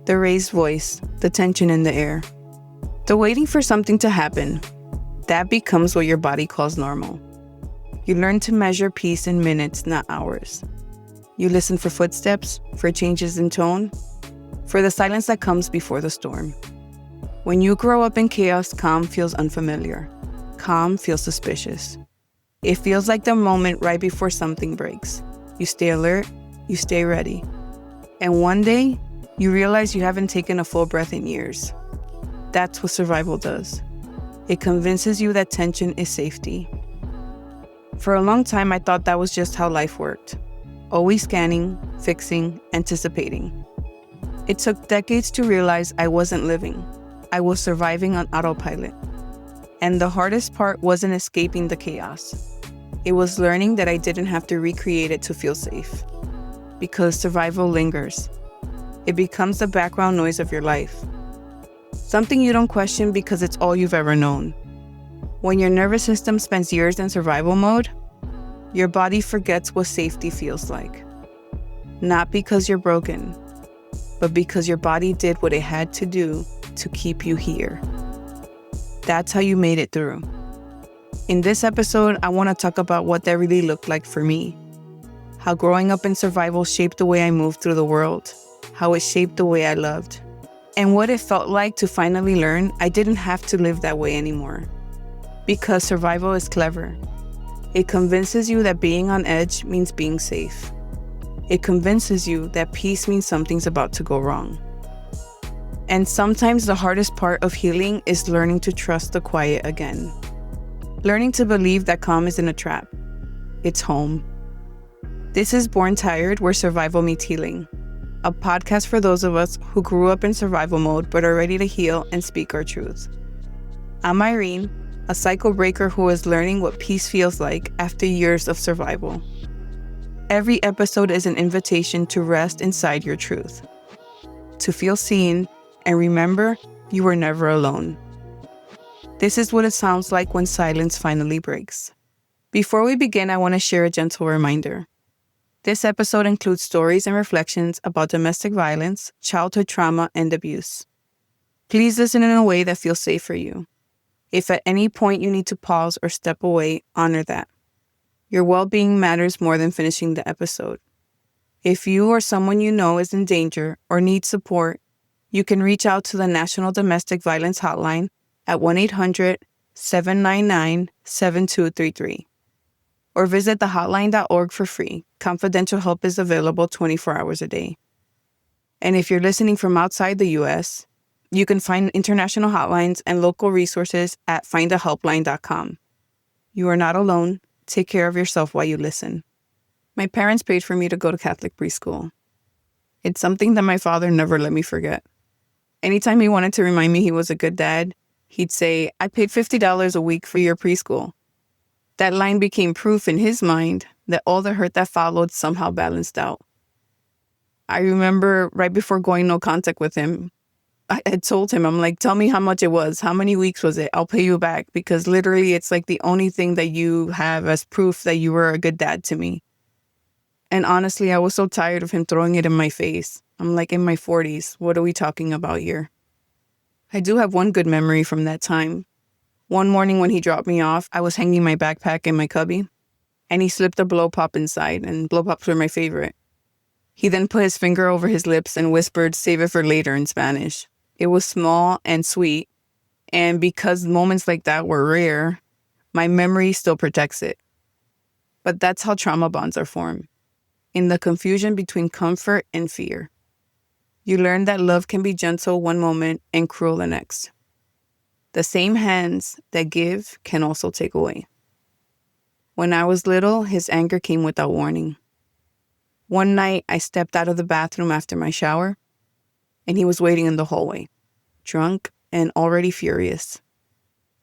The raised voice, the tension in the air. The waiting for something to happen. That becomes what your body calls normal. You learn to measure peace in minutes, not hours. You listen for footsteps, for changes in tone, for the silence that comes before the storm. When you grow up in chaos, calm feels unfamiliar. Calm feels suspicious. It feels like the moment right before something breaks. You stay alert, you stay ready. And one day, you realize you haven't taken a full breath in years. That's what survival does. It convinces you that tension is safety. For a long time, I thought that was just how life worked. Always scanning, fixing, anticipating. It took decades to realize I wasn't living. I was surviving on autopilot. And the hardest part wasn't escaping the chaos. It was learning that I didn't have to recreate it to feel safe. Because survival lingers. It becomes the background noise of your life. Something you don't question because it's all you've ever known. When your nervous system spends years in survival mode, your body forgets what safety feels like. Not because you're broken, but because your body did what it had to do to keep you here. That's how you made it through. In this episode, I want to talk about what that really looked like for me. How growing up in survival shaped the way I moved through the world. How it shaped the way I loved. And what it felt like to finally learn I didn't have to live that way anymore. Because survival is clever. It convinces you that being on edge means being safe. It convinces you that peace means something's about to go wrong. And sometimes the hardest part of healing is learning to trust the quiet again. Learning to believe that calm isn't a trap. It's home. This is Born Tired, where survival meets healing. A podcast for those of us who grew up in survival mode but are ready to heal and speak our truth. I'm Irene, a cycle breaker who is learning what peace feels like after years of survival. Every episode is an invitation to rest inside your truth, to feel seen, and remember you were never alone. This is what it sounds like when silence finally breaks. Before we begin, I want to share a gentle reminder. This episode includes stories and reflections about domestic violence, childhood trauma, and abuse. Please listen in a way that feels safe for you. If at any point you need to pause or step away, honor that. Your well-being matters more than finishing the episode. If you or someone you know is in danger or needs support, you can reach out to the National Domestic Violence Hotline at 1-800-799-7233. Or visit thehotline.org for free. Confidential help is available 24 hours a day. And if you're listening from outside the U.S., you can find international hotlines and local resources at findahelpline.com. You are not alone. Take care of yourself while you listen. My parents paid for me to go to Catholic preschool. It's something that my father never let me forget. Anytime he wanted to remind me he was a good dad, he'd say, "I paid $50 a week for your preschool." That line became proof in his mind that all the hurt that followed somehow balanced out. I remember right before going no contact with him, I had told him, I'm like, "Tell me how much it was. How many weeks was it? I'll pay you back." Because literally it's like the only thing that you have as proof that you were a good dad to me. And honestly, I was so tired of him throwing it in my face. I'm like, in my 40s. What are we talking about here? I do have one good memory from that time. One morning when he dropped me off, I was hanging my backpack in my cubby, and he slipped a blow pop inside, and blow pops were my favorite. He then put his finger over his lips and whispered, "Save it for later," in Spanish. It was small and sweet, and because moments like that were rare, my memory still protects it. But that's how trauma bonds are formed, in the confusion between comfort and fear. You learn that love can be gentle one moment and cruel the next. The same hands that give can also take away. When I was little, his anger came without warning. One night, I stepped out of the bathroom after my shower, and he was waiting in the hallway, drunk and already furious.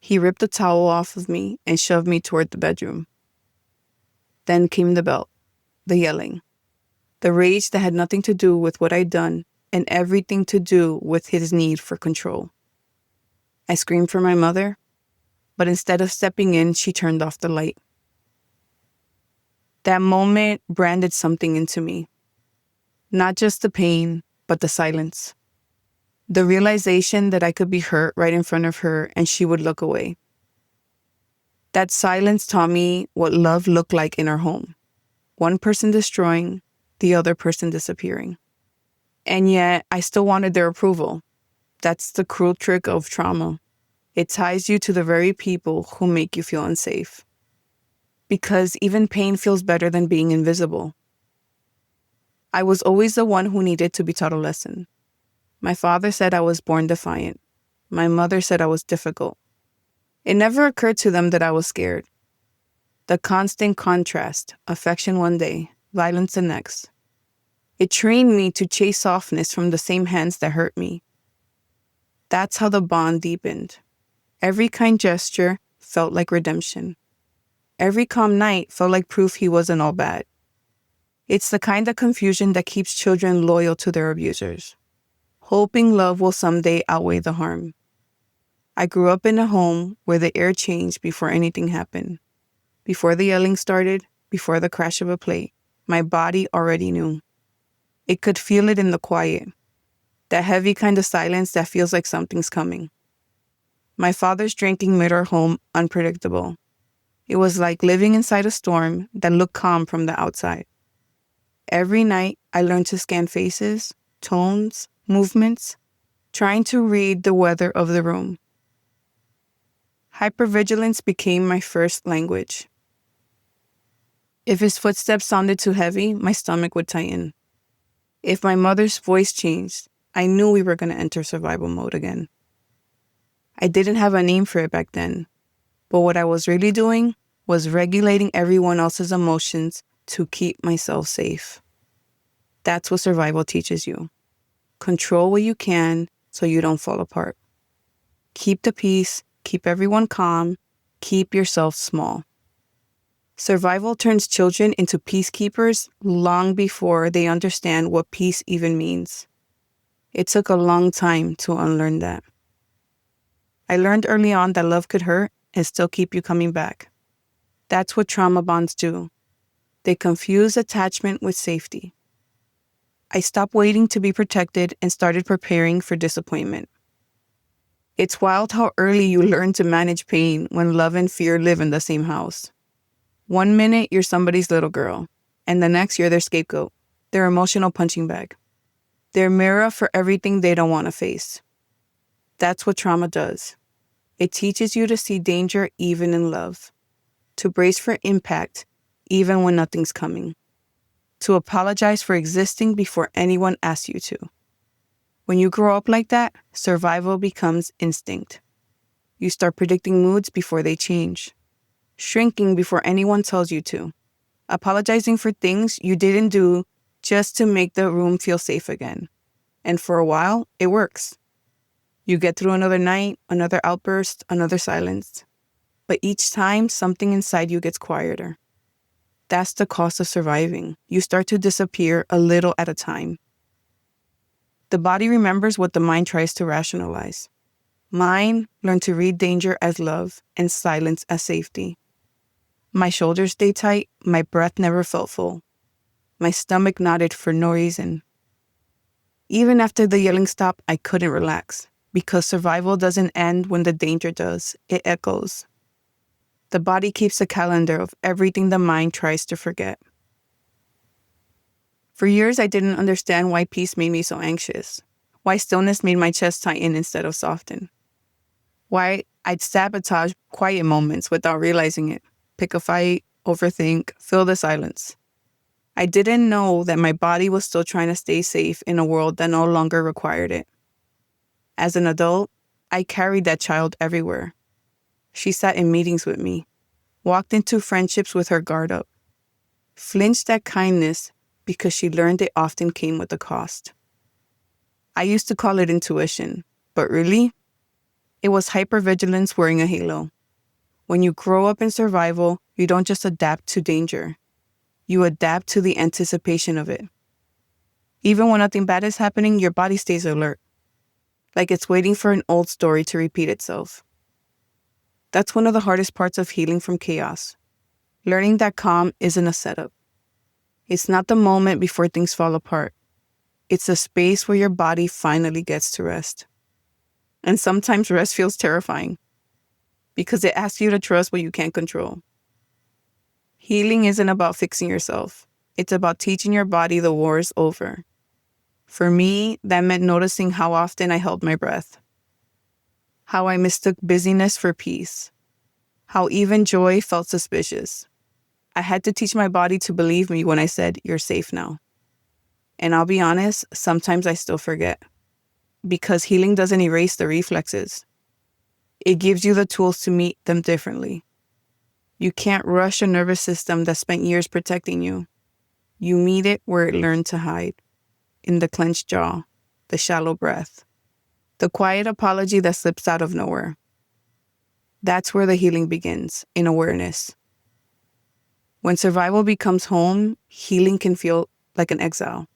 He ripped the towel off of me and shoved me toward the bedroom. Then came the belt, the yelling, the rage that had nothing to do with what I'd done and everything to do with his need for control. I screamed for my mother, but instead of stepping in, she turned off the light. That moment branded something into me. Not just the pain, but the silence. The realization that I could be hurt right in front of her and she would look away. That silence taught me what love looked like in our home. One person destroying, the other person disappearing. And yet, I still wanted their approval. That's the cruel trick of trauma. It ties you to the very people who make you feel unsafe. Because even pain feels better than being invisible. I was always the one who needed to be taught a lesson. My father said I was born defiant. My mother said I was difficult. It never occurred to them that I was scared. The constant contrast, affection one day, violence the next. It trained me to chase softness from the same hands that hurt me. That's how the bond deepened. Every kind gesture felt like redemption. Every calm night felt like proof he wasn't all bad. It's the kind of confusion that keeps children loyal to their abusers, hoping love will someday outweigh the harm. I grew up in a home where the air changed before anything happened. Before the yelling started, before the crash of a plate, my body already knew. It could feel it in the quiet, that heavy kind of silence that feels like something's coming. My father's drinking made our home unpredictable. It was like living inside a storm that looked calm from the outside. Every night, I learned to scan faces, tones, movements, trying to read the weather of the room. Hypervigilance became my first language. If his footsteps sounded too heavy, my stomach would tighten. If my mother's voice changed, I knew we were going to enter survival mode again. I didn't have a name for it back then, but what I was really doing was regulating everyone else's emotions to keep myself safe. That's what survival teaches you. Control what you can so you don't fall apart. Keep the peace, keep everyone calm, keep yourself small. Survival turns children into peacekeepers long before they understand what peace even means. It took a long time to unlearn that. I learned early on that love could hurt and still keep you coming back. That's what trauma bonds do. They confuse attachment with safety. I stopped waiting to be protected and started preparing for disappointment. It's wild how early you learn to manage pain when love and fear live in the same house. One minute, you're somebody's little girl, and the next, you're their scapegoat, their emotional punching bag, their mirror for everything they don't want to face. That's what trauma does. It teaches you to see danger even in love, to brace for impact even when nothing's coming, to apologize for existing before anyone asks you to. When you grow up like that, survival becomes instinct. You start predicting moods before they change, shrinking before anyone tells you to, apologizing for things you didn't do just to make the room feel safe again. And for a while, it works. You get through another night, another outburst, another silence. But each time, something inside you gets quieter. That's the cost of surviving. You start to disappear a little at a time. The body remembers what the mind tries to rationalize. Mine learned to read danger as love and silence as safety. My shoulders stayed tight, my breath never felt full. My stomach nodded for no reason. Even after the yelling stopped, I couldn't relax, because survival doesn't end when the danger does, it echoes. The body keeps a calendar of everything the mind tries to forget. For years, I didn't understand why peace made me so anxious, why stillness made my chest tighten instead of soften, why I'd sabotage quiet moments without realizing it, pick a fight, overthink, fill the silence. I didn't know that my body was still trying to stay safe in a world that no longer required it. As an adult, I carried that child everywhere. She sat in meetings with me, walked into friendships with her guard up, flinched at kindness because she learned it often came with a cost. I used to call it intuition, but really, it was hypervigilance wearing a halo. When you grow up in survival, you don't just adapt to danger. You adapt to the anticipation of it. Even when nothing bad is happening, your body stays alert, like it's waiting for an old story to repeat itself. That's one of the hardest parts of healing from chaos. Learning that calm isn't a setup. It's not the moment before things fall apart. It's a space where your body finally gets to rest. And sometimes rest feels terrifying because it asks you to trust what you can't control. Healing isn't about fixing yourself. It's about teaching your body the war is over. For me, that meant noticing how often I held my breath, how I mistook busyness for peace, how even joy felt suspicious. I had to teach my body to believe me when I said, "You're safe now." And I'll be honest, sometimes I still forget. Because healing doesn't erase the reflexes. It gives you the tools to meet them differently. You can't rush a nervous system that spent years protecting you. You meet it where it learned to hide, in the clenched jaw, the shallow breath, the quiet apology that slips out of nowhere. That's where the healing begins, in awareness. When survival becomes home, healing can feel like an exile,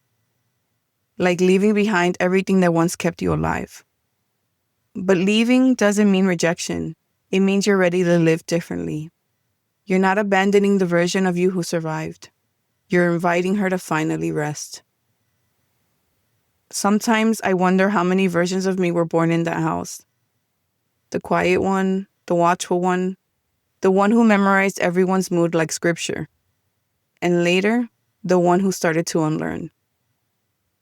like leaving behind everything that once kept you alive. But leaving doesn't mean rejection. It means you're ready to live differently. You're not abandoning the version of you who survived. You're inviting her to finally rest. Sometimes I wonder how many versions of me were born in that house. The quiet one, the watchful one, the one who memorized everyone's mood like scripture. And later, the one who started to unlearn.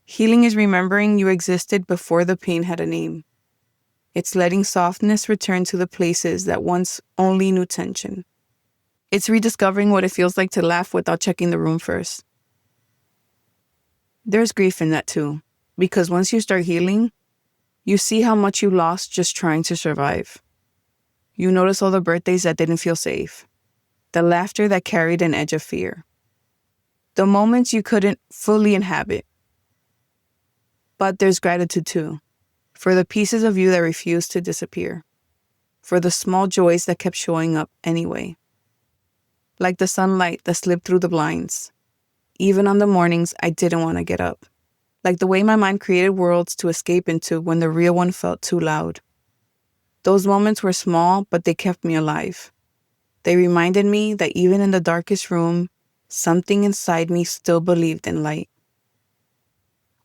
Healing is remembering you existed before the pain had a name. It's letting softness return to the places that once only knew tension. It's rediscovering what it feels like to laugh without checking the room first. There's grief in that too, because once you start healing, you see how much you lost just trying to survive. You notice all the birthdays that didn't feel safe, the laughter that carried an edge of fear, the moments you couldn't fully inhabit. But there's gratitude too, for the pieces of you that refused to disappear, for the small joys that kept showing up anyway. Like the sunlight that slipped through the blinds, even on the mornings I didn't want to get up. Like the way my mind created worlds to escape into when the real one felt too loud. Those moments were small, but they kept me alive. They reminded me that even in the darkest room, something inside me still believed in light.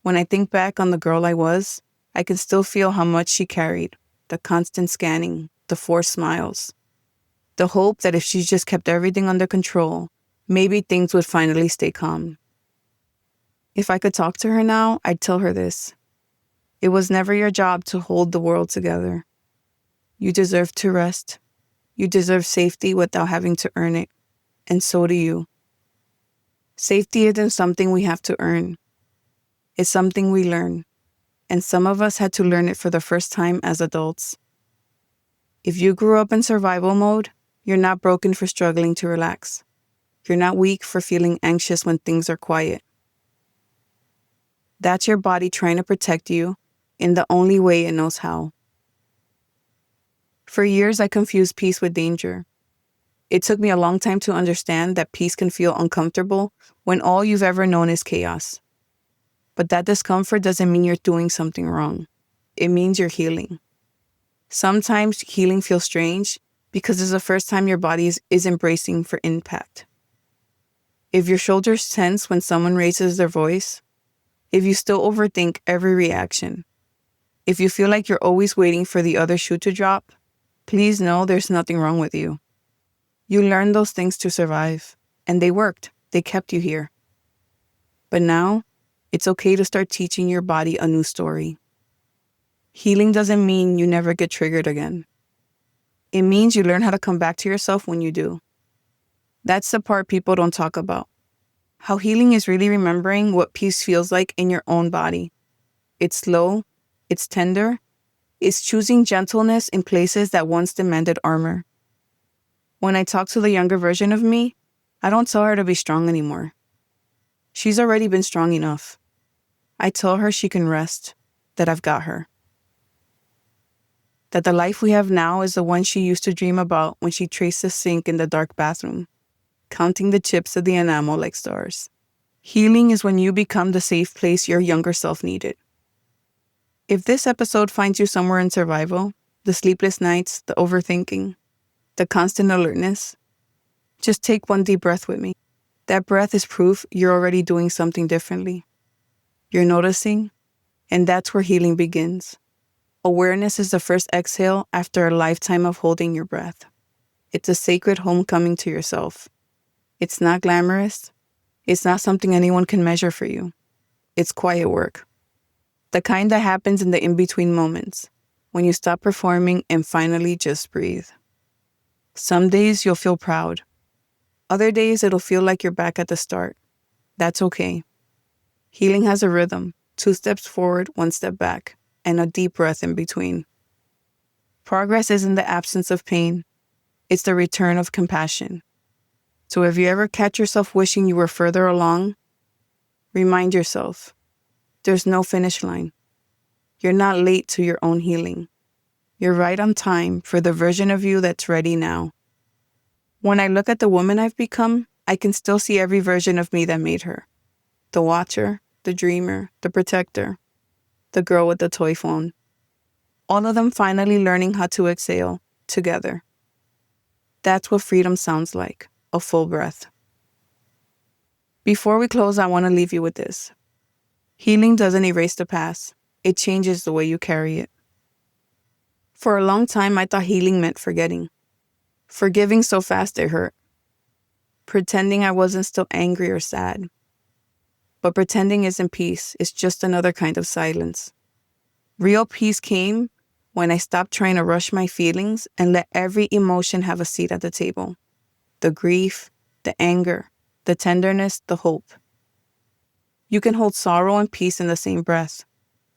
When I think back on the girl I was, I can still feel how much she carried, the constant scanning, the forced smiles. The hope that if she just kept everything under control, maybe things would finally stay calm. If I could talk to her now, I'd tell her this. It was never your job to hold the world together. You deserve to rest. You deserve safety without having to earn it. And so do you. Safety isn't something we have to earn. It's something we learn. And some of us had to learn it for the first time as adults. If you grew up in survival mode, you're not broken for struggling to relax. You're not weak for feeling anxious when things are quiet. That's your body trying to protect you in the only way it knows how. For years, I confused peace with danger. It took me a long time to understand that peace can feel uncomfortable when all you've ever known is chaos. But that discomfort doesn't mean you're doing something wrong. It means you're healing. Sometimes healing feels strange because it's the first time your body is embracing for impact. If your shoulders tense when someone raises their voice, if you still overthink every reaction, if you feel like you're always waiting for the other shoe to drop, please know there's nothing wrong with you. You learned those things to survive, and they worked. They kept you here. But now, it's okay to start teaching your body a new story. Healing doesn't mean you never get triggered again. It means you learn how to come back to yourself when you do. That's the part people don't talk about. How healing is really remembering what peace feels like in your own body. It's slow, it's tender, it's choosing gentleness in places that once demanded armor. When I talk to the younger version of me, I don't tell her to be strong anymore. She's already been strong enough. I tell her she can rest, that I've got her. That the life we have now is the one she used to dream about when she traced the sink in the dark bathroom, counting the chips of the enamel like stars. Healing is when you become the safe place your younger self needed. If this episode finds you somewhere in survival, the sleepless nights, the overthinking, the constant alertness, just take one deep breath with me. That breath is proof you're already doing something differently. You're noticing, and that's where healing begins. Awareness is the first exhale after a lifetime of holding your breath. It's a sacred homecoming to yourself. It's not glamorous. It's not something anyone can measure for you. It's quiet work. The kind that happens in the in-between moments, when you stop performing and finally just breathe. Some days you'll feel proud. Other days it'll feel like you're back at the start. That's okay. Healing has a rhythm, 2 steps forward, 1 step back, and a deep breath in between. Progress isn't the absence of pain. It's the return of compassion. So if you ever catch yourself wishing you were further along, remind yourself, there's no finish line. You're not late to your own healing. You're right on time for the version of you that's ready now. When I look at the woman I've become, I can still see every version of me that made her. The watcher, the dreamer, the protector, the girl with the toy phone. All of them finally learning how to exhale together. That's what freedom sounds like, a full breath. Before we close, I want to leave you with this. Healing doesn't erase the past. It changes the way you carry it. For a long time, I thought healing meant forgetting. Forgiving so fast it hurt. Pretending I wasn't still angry or sad. But pretending isn't peace. It's just another kind of silence. Real peace came when I stopped trying to rush my feelings and let every emotion have a seat at the table. The grief, the anger, the tenderness, the hope. You can hold sorrow and peace in the same breath.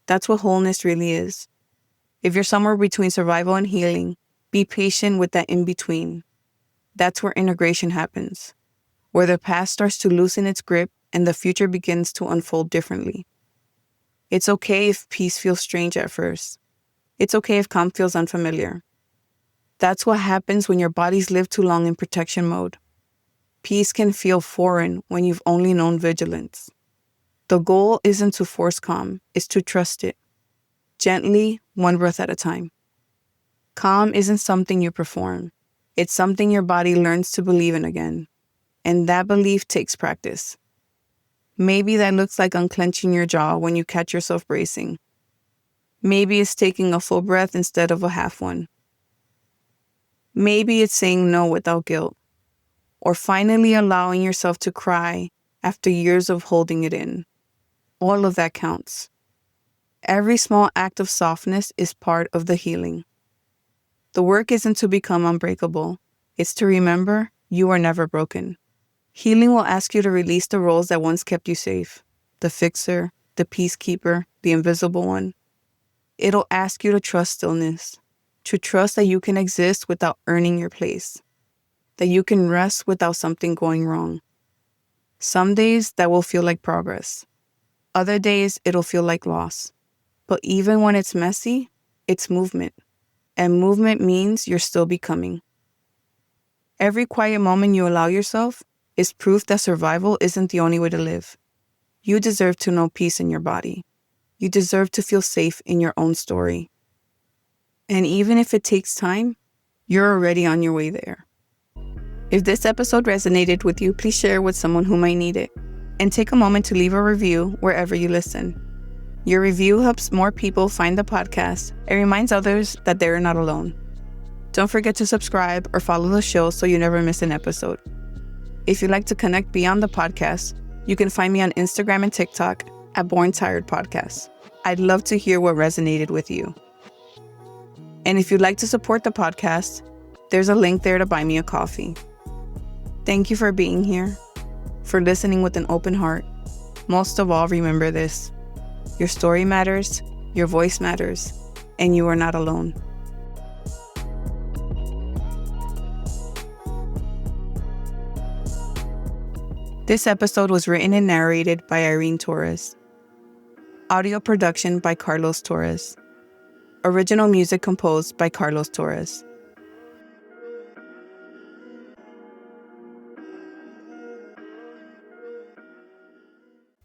That's what wholeness really is. If you're somewhere between survival and healing, be patient with that in-between. That's where integration happens, where the past starts to loosen its grip and the future begins to unfold differently. It's okay if peace feels strange at first. It's okay if calm feels unfamiliar. That's what happens when your bodies live too long in protection mode. Peace can feel foreign when you've only known vigilance. The goal isn't to force calm, it's to trust it. Gently, 1 breath at a time. Calm isn't something you perform. It's something your body learns to believe in again. And that belief takes practice. Maybe that looks like unclenching your jaw when you catch yourself bracing. Maybe it's taking a full breath instead of a half one. Maybe it's saying no without guilt. Or finally allowing yourself to cry after years of holding it in. All of that counts. Every small act of softness is part of the healing. The work isn't to become unbreakable. It's to remember you are never broken. Healing will ask you to release the roles that once kept you safe. The fixer, the peacekeeper, the invisible one. It'll ask you to trust stillness. To trust that you can exist without earning your place. That you can rest without something going wrong. Some days that will feel like progress. Other days it'll feel like loss. But even when it's messy, it's movement. And movement means you're still becoming. Every quiet moment you allow yourself is proof that survival isn't the only way to live. You deserve to know peace in your body. You deserve to feel safe in your own story. And even if it takes time, you're already on your way there. If this episode resonated with you, please share it with someone who might need it. And take a moment to leave a review wherever you listen. Your review helps more people find the podcast and reminds others that they're not alone. Don't forget to subscribe or follow the show so you never miss an episode. If you'd like to connect beyond the podcast, you can find me on Instagram and TikTok at Born Tired Podcast. I'd love to hear what resonated with you. And if you'd like to support the podcast, there's a link there to buy me a coffee. Thank you for being here, for listening with an open heart. Most of all, remember this. Your story matters, your voice matters, and you are not alone. This episode was written and narrated by Irene Torres. Audio production by Carlos Torres. Original music composed by Carlos Torres.